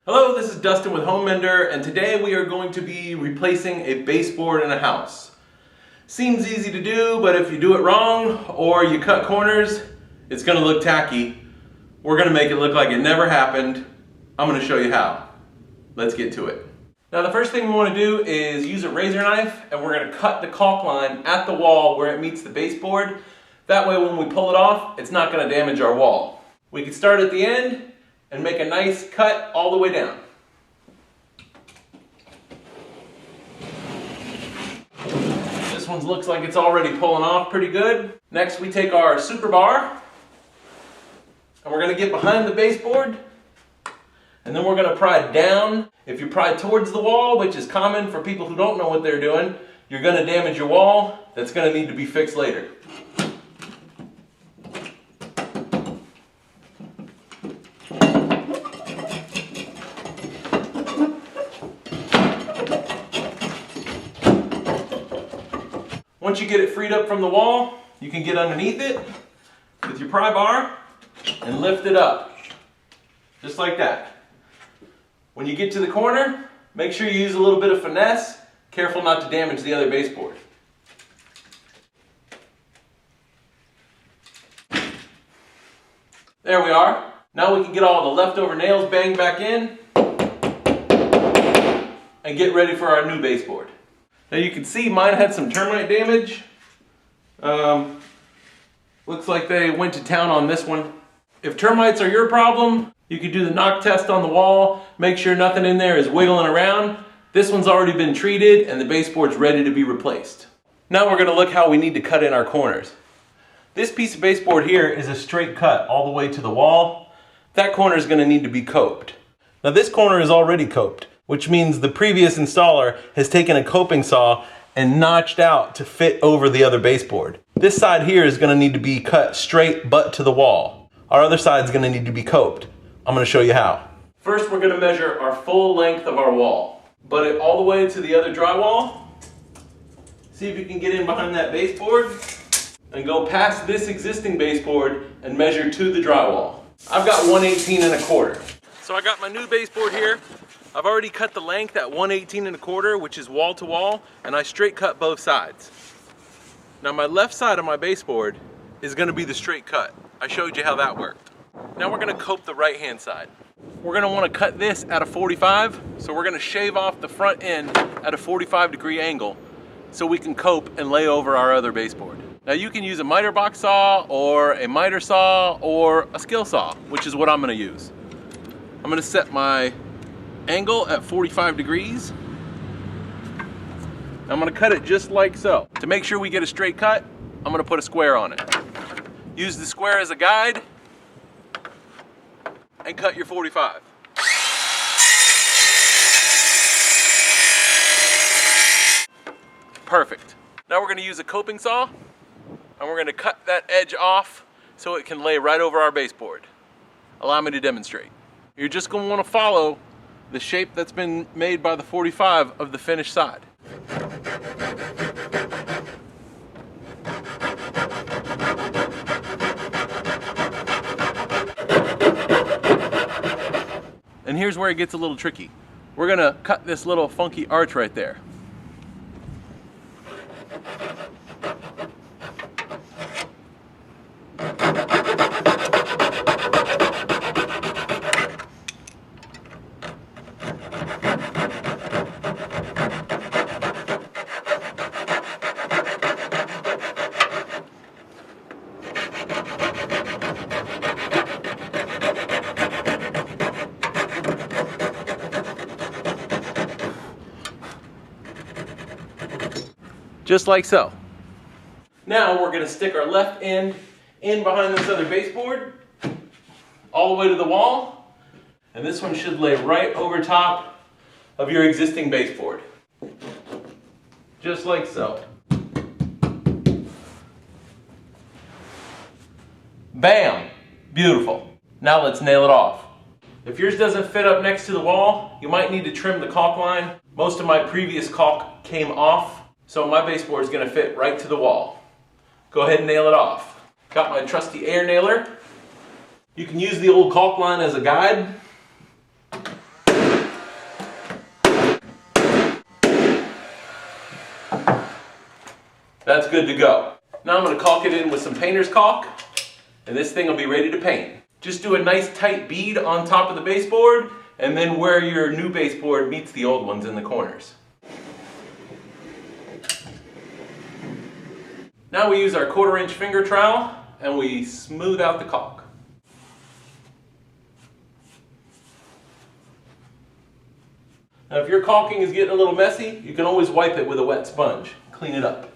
Hello, this is Dustin with Home Mender, and today we are going to be replacing a baseboard in a house. Seems easy to do, but if you do it wrong or you cut corners, it's going to look tacky. We're going to make it look like it never happened. I'm going to show you how. Let's get to it. Now the first thing we want to do is use a razor knife, and we're going to cut the caulk line at the wall where it meets the baseboard. That way when we pull it off, it's not going to damage our wall. We can start at the end and make a nice cut all the way down. This one looks like it's already pulling off pretty good. Next we take our super bar and we're going to get behind the baseboard, and then we're going to pry down. If you pry towards the wall, which is common for people who don't know what they're doing, you're going to damage your wall. That's going to need to be fixed later. Once you get it freed up from the wall, you can get underneath it with your pry bar and lift it up, just like that. When you get to the corner, make sure you use a little bit of finesse. Careful not to damage the other baseboard. There we are. Now we can get all the leftover nails banged back in and get ready for our new baseboard. Now you can see mine had some termite damage. Looks like they went to town on this one. If termites are your problem, you can do the knock test on the wall. Make sure nothing in there is wiggling around. This one's already been treated and the baseboard's ready to be replaced. Now we're going to look how we need to cut in our corners. This piece of baseboard here is a straight cut all the way to the wall. That corner is going to need to be coped. Now this corner is already coped, which means the previous installer has taken a coping saw and notched out to fit over the other baseboard. This side here is going to need to be cut straight butt to the wall. Our other side is going to need to be coped. I'm going to show you how. First we're going to measure our full length of our wall. Butt it all the way to the other drywall. See if you can get in behind that baseboard and go past this existing baseboard and measure to the drywall. I've got 118 1/4. So I got my new baseboard here. I've already cut the length at 118 1/4, which is wall to wall, and I straight cut both sides. Now my left side of my baseboard is going to be the straight cut. I showed you how that worked. Now we're going to cope the right hand side. We're going to want to cut this at a 45, so we're going to shave off the front end at a 45-degree angle so we can cope and lay over our other baseboard. Now you can use a miter box saw or a miter saw or a skill saw, which is what I'm going to use. I'm going to set my angle at 45 degrees. I'm going to cut it just like so. To make sure we get a straight cut, I'm going to put a square on it. Use the square as a guide and cut your 45. Perfect. Now we're going to use a coping saw and we're going to cut that edge off so it can lay right over our baseboard. Allow me to demonstrate. You're just going to want to follow the shape that's been made by the 45 of the finished side. And here's where it gets a little tricky. We're going to cut this little funky arch right there. Just like so. Now we're going to stick our left end in behind this other baseboard, all the way to the wall, and this one should lay right over top of your existing baseboard. Just like so. Bam! Beautiful. Now let's nail it off. If yours doesn't fit up next to the wall, you might need to trim the caulk line. Most of my previous caulk came off, so my baseboard is going to fit right to the wall. Go ahead and nail it off. Got my trusty air nailer. You can use the old caulk line as a guide. That's good to go. Now I'm going to caulk it in with some painter's caulk, and this thing will be ready to paint. Just do a nice tight bead on top of the baseboard, and then where your new baseboard meets the old ones in the corners. Now we use our 1/4 inch finger trowel and we smooth out the caulk. Now if your caulking is getting a little messy, you can always wipe it with a wet sponge. Clean it up.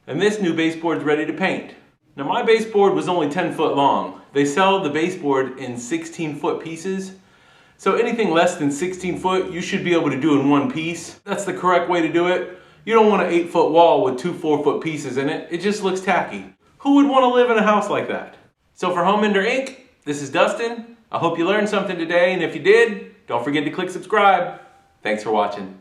And this new baseboard's ready to paint. Now my baseboard was only 10 foot long. They sell the baseboard in 16-foot pieces. So anything less than 16 foot, you should be able to do in one piece. That's the correct way to do it. You don't want an 8-foot wall with 2 4-foot pieces in it. It just looks tacky. Who would want to live in a house like that? So for Home Mender Inc., this is Dustin. I hope you learned something today, and if you did, don't forget to click subscribe. Thanks for watching.